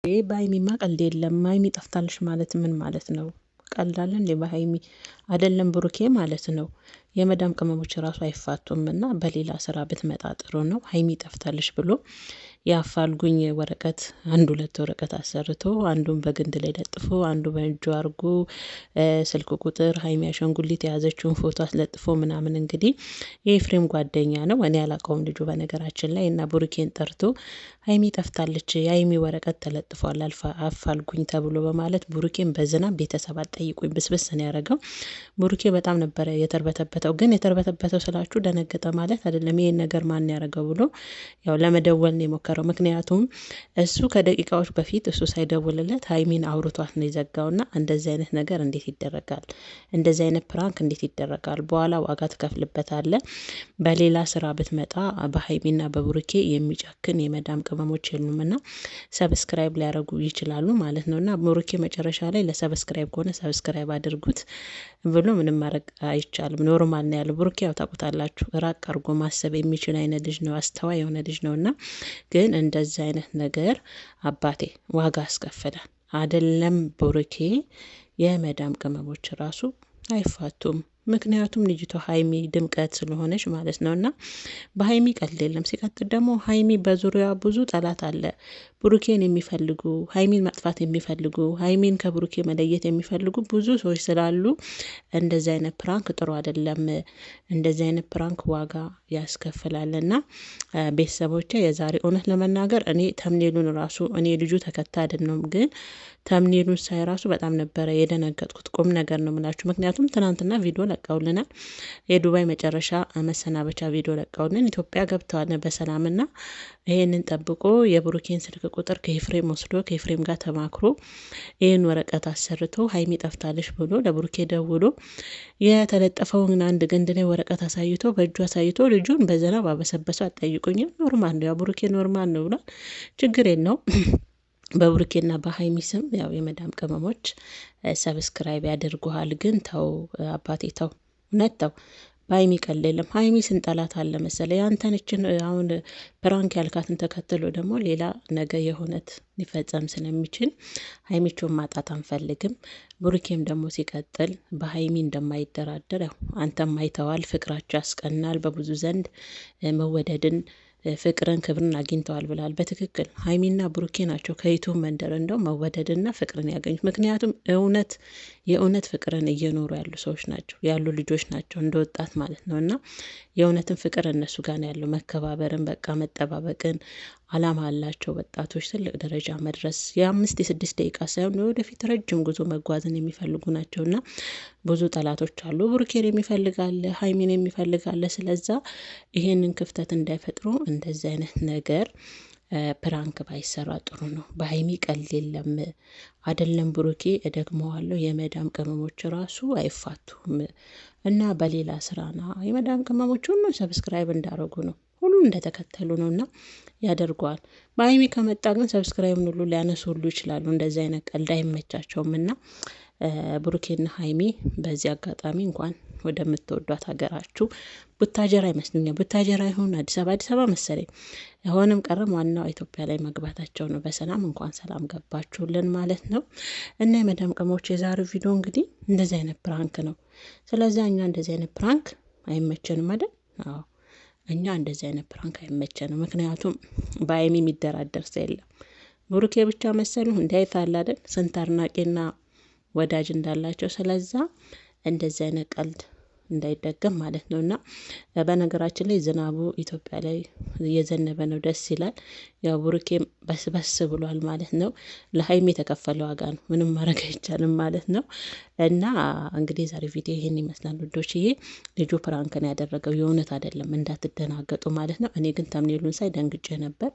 በሀይሚማ ቀልድ የለም። ሀይሚ ጠፍታለች ማለት ምን ማለት ነው? ቀልዳለ እንዴ? በሀይሚ አይደለም ብሩኬ ማለት ነው። የመዳም ቅመሞች ራሱ አይፋቱም እና በሌላ ስራ ብትመጣ ጥሩ ነው። ሀይሚ ጠፍታለች ብሎ የአፋልጉኝ ወረቀት አንድ ሁለት ወረቀት አሰርቶ አንዱን በግንድ ላይ ለጥፎ አንዱ በእጁ አርጎ ስልክ ቁጥር ሀይሚ አሻንጉሊት የያዘችውን ፎቶ አስለጥፎ ምናምን እንግዲህ የኤፍሬም ጓደኛ ነው። እኔ አላውቀውም ልጁ በነገራችን ላይ እና ብሩኬን ጠርቶ ሀይሚ ጠፍታለች የሀይሚ ወረቀት ተለጥፏል አፋልጉኝ ተብሎ በማለት ብሩኬን በዝናብ ቤተሰብ አጠይቁኝ ብስብስ ነው ያደረገው። ብሩኬ በጣም ነበረ የተርበተበተው። ግን የተርበተበተው ስላችሁ ደነገጠ ማለት አይደለም። ይሄን ነገር ማን ያደረገው ብሎ ያው ለመደወል ነው የሞከረው። ምክንያቱም እሱ ከደቂቃዎች በፊት እሱ ሳይደውልለት ሀይሚን አውርቷት ነው የዘጋውና እንደዚህ አይነት ነገር እንዴት ይደረጋል? እንደዚህ አይነት ፕራንክ እንዴት ይደረጋል? በኋላ ዋጋ ትከፍልበታለ። በሌላ ስራ ብትመጣ በሀይሚና በብሩኬ የሚጨክን የመዳም ቅመሞች የሉምና ሰብስክራይብ ሊያደርጉ ይችላሉ ማለት ነውና ብሩኬ መጨረሻ ላይ ለሰብስክራይብ ከሆነ ሰብስክራይብ አድርጉት ብሎ ምንም ማድረግ አይቻልም። ኖርማል ነው ያለው። ብሩኬ ያው ታውቁታላችሁ፣ ራቅ አድርጎ ማሰብ የሚችል አይነት ልጅ ነው፣ አስተዋይ የሆነ ልጅ ነውና ግን እንደዚህ አይነት ነገር አባቴ ዋጋ አስከፍላል። አይደለም ብሩኬ የመዳም ቅመሞች ራሱ አይፋቱም። ምክንያቱም ልጅቷ ሀይሚ ድምቀት ስለሆነች ማለት ነውና በሀይሚ ቀልድ የለም። ሲቀጥል ደግሞ ሀይሚ በዙሪያ ብዙ ጠላት አለ። ብሩኬን የሚፈልጉ ሀይሚን መጥፋት የሚፈልጉ ሀይሚን ከብሩኬ መለየት የሚፈልጉ ብዙ ሰዎች ስላሉ እንደዚህ አይነት ፕራንክ ጥሩ አይደለም። እንደዚህ አይነት ፕራንክ ዋጋ ያስከፍላልና ቤተሰቦቼ የዛሬ እውነት ለመናገር እኔ ተምኔሉን ራሱ እኔ ልጁ ተከታይ አይደለም ግን ተምኔሉን ሳይ ራሱ በጣም ነበረ የደነገጥኩት። ቁም ነገር ነው የምላችሁ። ምክንያቱም ትናንትና ቪዲዮ ለቀውልናል። የዱባይ መጨረሻ መሰናበቻ ቪዲዮ ለቀውልን ኢትዮጵያ ገብተዋል በሰላምና ይሄንን ጠብቆ የብሩኬን ስልክ ቁጥር ከኤፍሬም ወስዶ ከኤፍሬም ጋር ተማክሮ ይህን ወረቀት አሰርቶ ሀይሚ ጠፍታለች ብሎ ለብሩኬ ደውሎ የተለጠፈውን አንድ ግንድ ላይ ወረቀት አሳይቶ በእጁ አሳይቶ ልጁን በዝናብ አበሰበሰው። አጠይቁኝም ኖርማል ነው ያው ብሩኬ ኖርማል ነው ብሏል። ችግር የለው። በብሩኬና በሀይሚ ስም ያው የመዳም ቅመሞች ሰብስክራይብ ያደርጉሃል። ግን ተው አባቴ ተው፣ እውነት ተው። በሀይሚ ቀልድ የለም። ሀይሚ ስንጠላት አለ መሰለ ያንተንችን አሁን ፕራንክ ያልካትን ተከትሎ ደግሞ ሌላ ነገ የሆነት ሊፈጸም ስለሚችል ሀይሚቾን ማጣት አንፈልግም። ብሩኬም ደግሞ ሲቀጥል በሀይሚ እንደማይደራደር ያው አንተም አይተዋል። ፍቅራቸው ያስቀናል። በብዙ ዘንድ መወደድን ፍቅርን ክብርን አግኝተዋል ብላል። በትክክል ሀይሚና ብሩኬ ናቸው ከዩቱብ መንደር እንደው መወደድና ፍቅርን ያገኙት። ምክንያቱም የእውነት ፍቅርን እየኖሩ ያሉ ሰዎች ናቸው፣ ያሉ ልጆች ናቸው፣ እንደ ወጣት ማለት ነው። እና የእውነትን ፍቅር እነሱ ጋር ነው ያለው። መከባበርን፣ በቃ መጠባበቅን አላማ አላቸው ወጣቶች። ትልቅ ደረጃ መድረስ የ5-6 ደቂቃ ሳይሆን ወደፊት ረጅም ጉዞ መጓዝን የሚፈልጉ ናቸውና ብዙ ጠላቶች አሉ። ብሩኬን የሚፈልጋለ፣ ሀይሚን የሚፈልጋለ። ስለዛ ይሄንን ክፍተት እንዳይፈጥሩ እንደዚህ አይነት ነገር ፕራንክ ባይሰራ ጥሩ ነው። በሀይሚ ቀልድ የለም። አይደለም ብሩኬ እደግመዋለሁ፣ የመዳም ቅመሞች ራሱ አይፋቱም እና በሌላ ስራና የመዳም ቅመሞች ሁሉ ሰብስክራይብ እንዳረጉ ነው፣ ሁሉ እንደተከተሉ ነውና ያደርገዋል። በሀይሚ ከመጣ ግን ሰብስክራይብን ሁሉ ሊያነሱ ሁሉ ይችላሉ። እንደዚህ አይነት ቀልድ አይመቻቸውም እና ብሩኬና ሀይሚ በዚህ አጋጣሚ እንኳን ወደምትወዷት ሀገራችሁ ቡታጀራ ይመስለኛል፣ ቡታጀራ ይሁን አዲስ አበባ መሰለኝ፣ የሆነም ቀረም ዋናው ኢትዮጵያ ላይ መግባታቸው ነው። በሰላም እንኳን ሰላም ገባችሁልን ማለት ነው። እና የመዳም ቅመሞች የዛሬው ቪዲዮ እንግዲህ እንደዚህ አይነት ፕራንክ ነው። ስለዚህ እኛ እንደዚህ አይነት ፕራንክ አይመቸንም አይደል? አዎ እኛ እንደዚህ አይነት ፕራንክ አይመቸንም። ምክንያቱም በሀይሚ የሚደራደር ሰው የለም። ብሩኬ ብቻ መሰሉ እንዳይታል አይደል? ስንት አድናቂና ወዳጅ እንዳላቸው። ስለዛ እንደዚህ አይነት ቀልድ እንዳይደገም ማለት ነው። እና በነገራችን ላይ ዝናቡ ኢትዮጵያ ላይ እየዘነበ ነው፣ ደስ ይላል። ያው ብሩኬም በስበስ ብሏል ማለት ነው። ለሀይሚ የተከፈለ ዋጋ ነው፣ ምንም ማድረግ አይቻልም ማለት ነው። እና እንግዲህ ዛሬ ቪዲዮ ይሄን ይመስላል ውዶችዬ። ልጁ ፕራንክን ያደረገው የእውነት አይደለም፣ እንዳትደናገጡ ማለት ነው። እኔ ግን ተምኔሉን ሳይ ደንግጬ ነበር።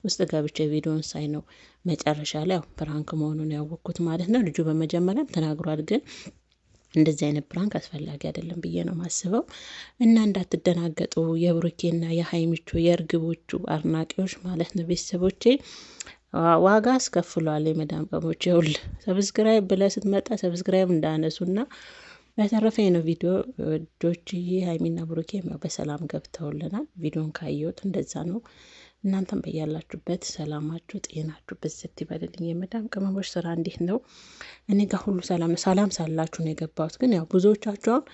ውስጥ ገብቼ ቪዲዮን ሳይ ነው መጨረሻ ላይ ያው ፕራንክ መሆኑን ያወቅኩት ማለት ነው። ልጁ በመጀመሪያም ተናግሯል ግን እንደዚህ አይነት ፕራንክ አስፈላጊ አይደለም ብዬ ነው ማስበው። እና እንዳትደናገጡ የብሩኬና የሀይሚቾ የእርግቦቹ አድናቂዎች ማለት ነው። ቤተሰቦቼ ዋጋ አስከፍሏል። የመዳም ቅመሞች ይውል ሰብስክራይብ ብለህ ስትመጣ ሰብስክራይብ እንዳነሱና በተረፈ ነው ቪዲዮ ዶችዬ ሀይሚና ብሩኬ በሰላም ገብተውልናል። ቪዲዮን ካየሁት እንደዛ ነው። እናንተም በያላችሁበት ሰላማችሁ ጤናችሁ ብዝት ይበልልኝ። የመዳም ቅመሞች ስራ እንዴት ነው? እኔ ጋር ሁሉ ሰላም ነው። ሰላም ሳላችሁ ነው የገባሁት። ግን ያው ብዙዎቻችሁ አሁን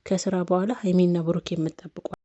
ከስራ በኋላ ሀይሚና ብሩክ የምጠብቁ